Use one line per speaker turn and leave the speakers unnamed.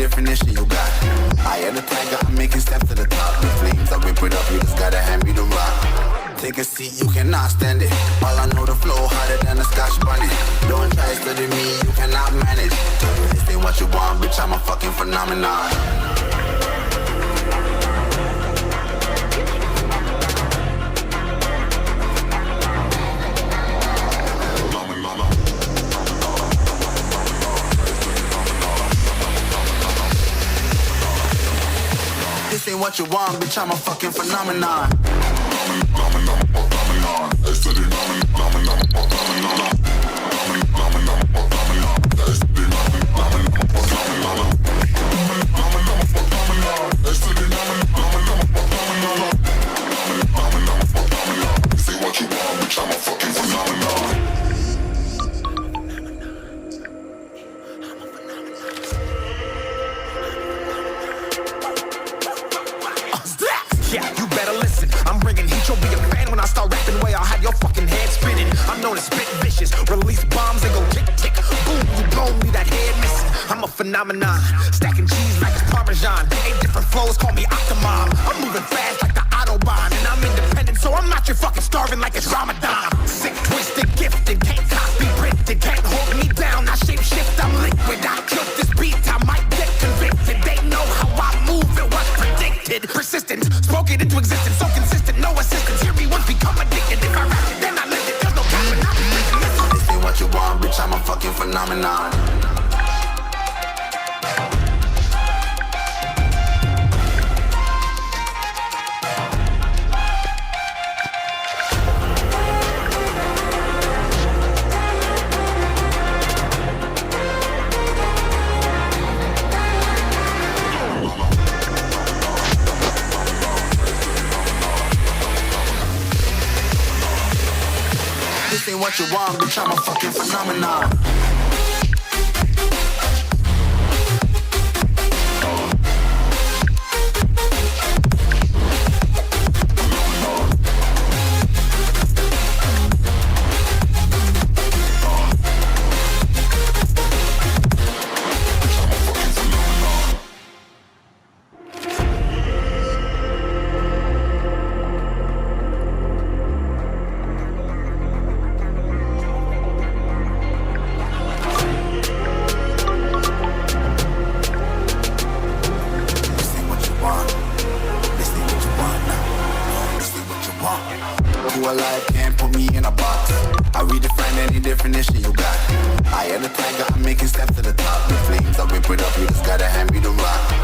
definition you got. I am the tiger, I'm making steps to the top. The flames, I whip it up, you just gotta hand me the rock. Take a seat, you cannot stand it. All I know, the flow harder than a Scotch bunny. Don't try study me, you cannot manage. This ain't what you want, bitch, I'm a fucking phenomenon. This ain't what you want, bitch, I'm a fucking phenomenon.
Yeah, you better listen. I'm bringing heat, you'll be a fan when I start rapping. Way I'll have your fucking head spinning. I'm known as spit vicious, release bombs and go tick tick. Boom, you blow me that head missing. I'm a phenomenon, stacking cheese like it's Parmesan. 8 different flows, call me Octomom. I'm moving fast like the Autobahn, and I'm independent, so I'm not your fucking starving like it's Ramadan. Sick, twisted, gifted, can't copy, printed, can't hold me down. I shape shift, I'm liquid. I killed this beat, I might get convicted. They know how I move, it was predicted. Persistent, spoke it into existence, so consistent, no assistance. Hear me once, become addicted. If I rap it, then I live it. There's no capping.
This ain't what you want, bitch, I'm a fucking phenomenon. This ain't what you want, bitch, I'm a fucking phenomenon. Who alive can't put me in a box. I redefine any definition you got. I am the tiger, I'm making steps to the top. The flames, I whip it up, you just gotta hand me the rock.